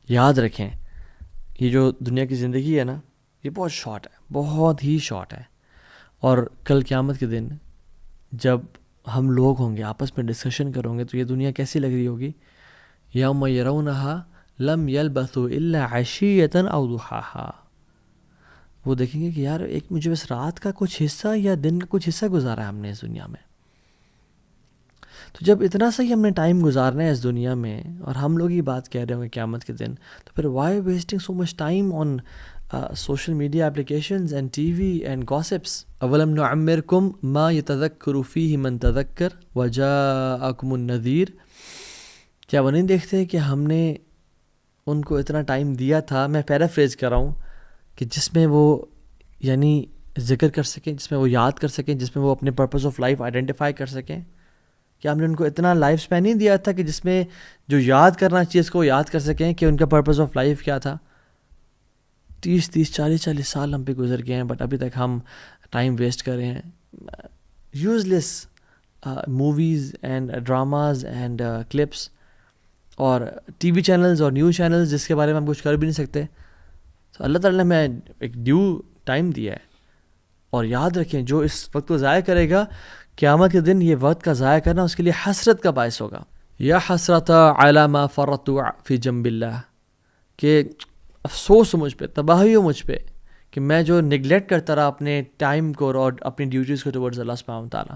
یاد رکھیں یہ جو دنیا کی زندگی ہے نا یہ بہت شارٹ ہے, بہت ہی شارٹ ہے. اور کل قیامت کے دن جب ہم لوگ ہوں گے آپس میں ڈسکشن کروں گے تو یہ دنیا کیسی لگ رہی ہوگی؟ یوم یرونہا لم یلبثوا الا عشیۃ او ضحاہا. وہ دیکھیں گے کہ یار ایک مجھے بس رات کا کچھ حصہ یا دن کا کچھ حصہ گزارا ہے ہم نے اس دنیا میں. تو جب اتنا سا ہی ہم نے ٹائم گزارنا ہے اس دنیا میں اور ہم لوگ ہی بات کہہ رہے ہوں گے قیامت کے دن, تو پھر why wasting so much time on social media applications and T V and gossips. اولم نعمرکم ما یتذکر فیہ من تذکر وجاءکم النذیر. کیا وہ نہیں دیکھتے کہ ہم نے ان کو اتنا ٹائم دیا تھا, میں پیرافریز کر رہا ہوں, کہ جس میں وہ یعنی ذکر کر سکیں, جس میں وہ یاد کر سکیں, جس میں وہ اپنے پرپز آف لائف آئیڈینٹیفائی کر سکیں. کہ ہم نے ان کو اتنا لائف اسپین نہیں دیا تھا کہ جس میں جو یاد کرنا چیز کو یاد کر سکیں کہ ان کا پرپز آف لائف کیا تھا. 30 سال ہم پہ گزر گئے ہیں, بٹ ابھی تک ہم ٹائم ویسٹ کر رہے ہیں use less movies and dramas and clips اور ٹی وی چینلز اور نیوز چینلز جس کے بارے میں ہم کچھ کر بھی نہیں سکتے. تو اللہ تعالیٰ نے ہمیں ایک ڈیو ٹائم دیا ہے, اور یاد رکھیں جو اس وقت کو ضائع کرے گا قیامت کے دن یہ وقت کا ضائع کرنا اس کے لیے حسرت کا باعث ہوگا. یا حسرت علی ما فرطت فی جنب اللہ, کہ افسوس ہو مجھ پہ, تباہی ہو مجھ پہ کہ میں جو نگلیکٹ کرتا رہا اپنے ٹائم کو اور اپنی ڈیوٹیز کو ٹورڈز اللہ سبحانہ و تعالیٰ.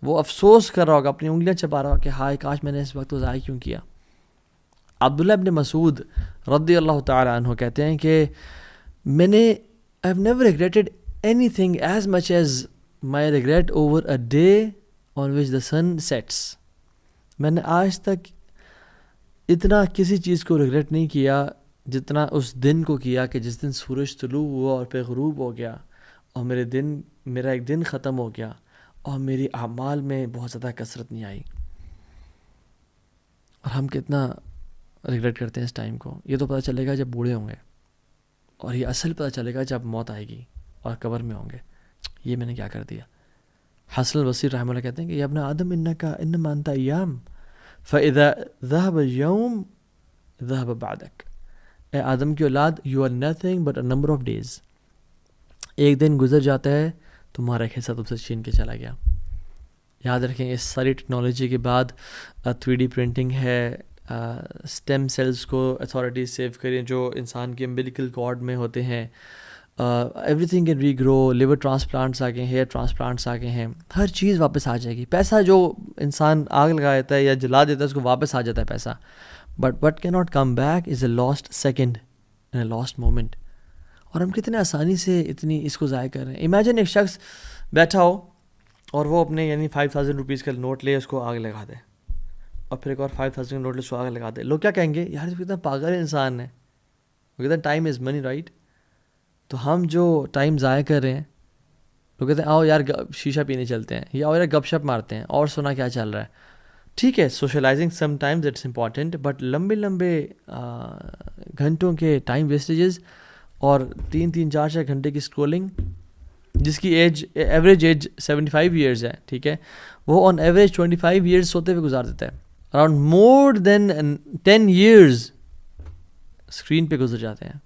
وہ افسوس کر رہا ہوگا, اپنی انگلیاں چبا رہا ہوگا کہ ہائے کاش میں نے اس وقت کو ضائع کیوں کیا. عبداللہ ابن مسعود رضی اللہ تعالیٰ عنہ کہتے ہیں کہ میں نے I have never regretted anything as much as my regret over a day on which the sun sets. میں نے آج تک اتنا کسی چیز کو ریگریٹ نہیں کیا جتنا اس دن کو کیا کہ جس دن سورج طلوع ہوا اور پھر غروب ہو گیا اور میرا ایک دن ختم ہو گیا اور میری اعمال میں بہت زیادہ کثرت نہیں آئی. اور ہم کتنا ریگریٹ کرتے ہیں اس ٹائم کو. یہ تو پتہ چلے گا جب بوڑھے ہوں گے, اور یہ اصل پتہ چلے گا جب موت آئے گی اور قبر میں ہوں گے, یہ میں نے کیا کر دیا. حسن البصری رحمہ اللہ کہتے ہیں کہ یا ابن آدم انما انت ایام فاذا ذهب اليوم ذهب بعدك. اے آدم کی اولاد, you are nothing but a number of days. ایک دن گزر جاتا ہے تمہارا ایک حصہ تم سے چھین کے چلا گیا. یاد رکھیں اس ساری ٹیکنالوجی کے بعد 3D پرنٹنگ ہے, اسٹیم سیلز کو اتھارٹیز سیو کریں جو انسان کے امبلیکل کارڈ میں ہوتے ہیں. Everything can regrow, liver transplants آ گئے ہیں, ہیئر ٹرانسپلانٹس آ گئے ہیں, ہر چیز واپس آ جائے گی. پیسہ جو انسان آگ لگا دیتا ہے یا جلا دیتا ہے اس کو واپس آ جاتا ہے پیسہ, but what can not come back is a last second in a last moment. اور ہم کتنے آسانی سے اتنی اس کو ضائع کر رہے ہیں. امیجن ایک شخص بیٹھا ہو اور وہ اپنے یعنی 5000 روپیز کا نوٹ لے اس کو آگ لگا دے, اور پھر ایک اور 5000 کا نوٹ لے اس کو آگ لگا دے. لوگ کیا کہیں گے, یار کتنا پاگل انسان ہے, وہ کہتے ہیں ٹائم از منی رائٹ. تو ہم جو ٹائم ضائع کر رہے ہیں, لوگ کہتے ہیں آؤ یار شیشہ پینے چلتے ہیں, یا آؤ یار گپ شپ مارتے ہیں اور سنا کیا چل رہا ہے. ٹھیک ہے, socialising some times it's important, but لمبے گھنٹوں کے ٹائم ویسٹیجز اور 3-4 گھنٹے کی اسکرولنگ, جس کی ایوریج ایج 75 ایئرز ہے, ٹھیک ہے, وہ آن ایوریج 25 ایئرز سوتے ہوئے گزار دیتا ہے. اراؤنڈ مور دین 10 ایئرز اسکرین پہ گزر جاتے ہیں.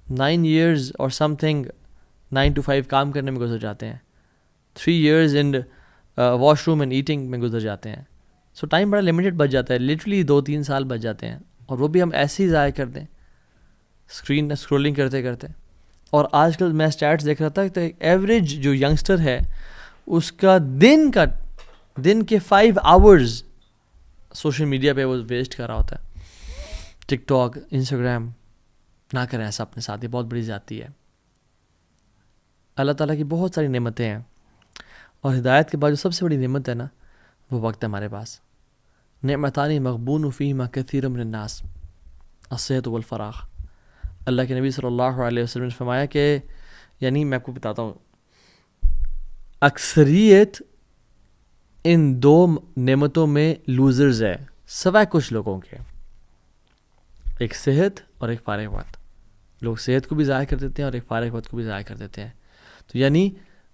9 ایئرز اور سم تھنگ 9 to 5 کام کرنے میں گزر جاتے ہیں. 3 years in wash room and eating میں گزر جاتے ہیں. سو ٹائم بڑا لمیٹڈ بچ جاتا ہے, لٹرلی 2-3 سال بچ جاتے ہیں, اور وہ بھی ہم ایسے ہی ضائع کر دیں اسکرین اسکرولنگ کرتے کرتے. اور آج کل میں اسٹیٹس دیکھ رہا تھا کہ ایوریج جو ینگسٹر ہے اس کا دن کے 5 آورز سوشل میڈیا پہ وہ ویسٹ کر رہا ہوتا ہے. ٹک ٹاک, انسٹاگرام, نہ کریں ایسا اپنے ساتھ, یہ بہت بڑی زیادتی ہے. اللہ تعالیٰ کی بہت ساری نعمتیں ہیں, اور ہدایت کے بعد جو سب سے بڑی نعمت ہے نا وہ وقت ہے ہمارے پاس. نعمتان مغبون فیہما کثیر من الناس الصحت والفراغ. اللہ کے نبی صلی اللہ علیہ وسلم نے فرمایا کہ یعنی میں آپ کو بتاتا ہوں, اکثریت ان 2 نعمتوں میں لوزرز ہے سوائے کچھ لوگوں کے. ایک صحت اور ایک فارغ وقت. لوگ صحت کو بھی ضائع کر دیتے ہیں اور ایک فارغ وقت کو بھی ضائع کر دیتے ہیں. تو یعنی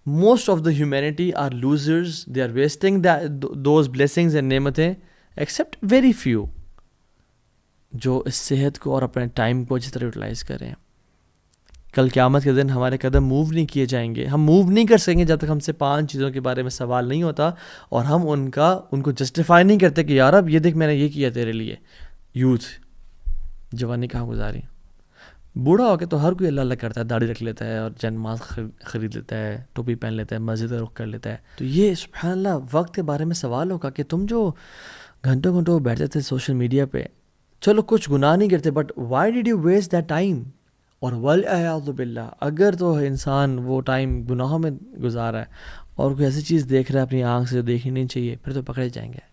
most of the humanity are losers, they are wasting those blessings and نعمتیں, ایکسیپٹ ویری فیو جو اس صحت کو اور اپنے ٹائم کو اچھی طرح یوٹیلائز کریں. کل قیامت کے دن ہمارے قدم موو نہیں کیے جائیں گے. ہم موو نہیں کر سکیں گے جب تک ہم سے 5 چیزوں کے بارے میں سوال نہیں ہوتا اور ہم ان کو جسٹیفائی نہیں کرتے کہ یار اب یہ دیکھ میں نے یہ کیا تیرے لیے. یوتھ جوانی کہاں گزاری. بوڑھا ہو کے تو ہر کوئی اللہ اللہ کرتا ہے, داڑھی رکھ لیتا ہے اور جنماز خرید لیتا ہے, ٹوپی پہن لیتا ہے, مسجد کا رخ کر لیتا ہے. تو یہ سبحان اللہ وقت کے بارے میں سوال ہوگا کہ تم جو گھنٹوں گھنٹوں بیٹھتے تھے سوشل میڈیا پہ, چلو کچھ گناہ نہیں کرتے, but why did you waste that time. اور والعیاذ باللہ اگر تو انسان وہ ٹائم گناہوں میں گزارا ہے اور کوئی ایسی چیز دیکھ رہا ہے اپنی آنکھ سے جو دیکھنی نہیں چاہیے, پھر تو پکڑے جائیں گے.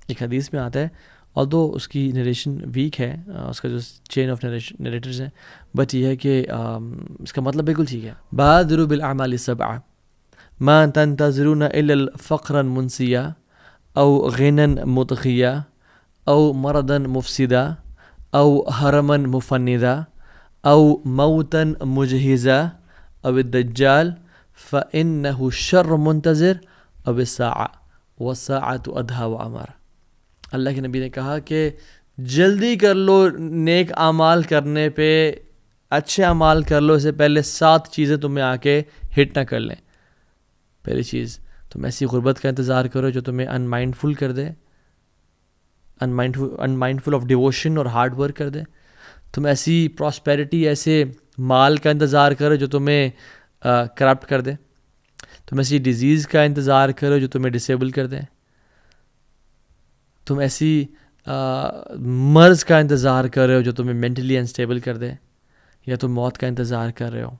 ایک حدیث میں آتا ہے, اور دو اس کی نریشن ویک ہے, اس کا جو چین آف نریٹرز ہیں, بٹ یہ ہے کہ اس کا مطلب بالکل ٹھیک ہے. بادروا بالاعمال السبعہ ما تنتظرون الا الفقرا منسیا او غنا مطغیا او مرضا مفسدا او حرما مفندا او موتا مجہزا او الدجال فانه شر منتظر او الساعہ والساعة ادہا وامر. اللہ کے نبی نے کہا کہ جلدی کر لو نیک اعمال کرنے پہ, اچھے اعمال کر لو, اس سے پہلے 7 چیزیں تمہیں آ کے ہٹ نہ کر لیں. پہلی چیز, تم ایسی غربت کا انتظار کرو جو تمہیں ان مائنڈفل کر دے, ان مائنڈفل آف ڈیووشن اور ہارڈ ورک کر دے. تم ایسی پراسپیرٹی, ایسے مال کا انتظار کرو جو تمہیں کرپٹ کر دے. تم ایسی ڈیزیز کا انتظار کرو جو تمہیں ڈسیبل کر دے. تم ایسی مرض کا انتظار کر رہے ہو جو تمہیں مینٹلی انسٹیبل کر دے, یا تم موت کا انتظار کر رہے ہو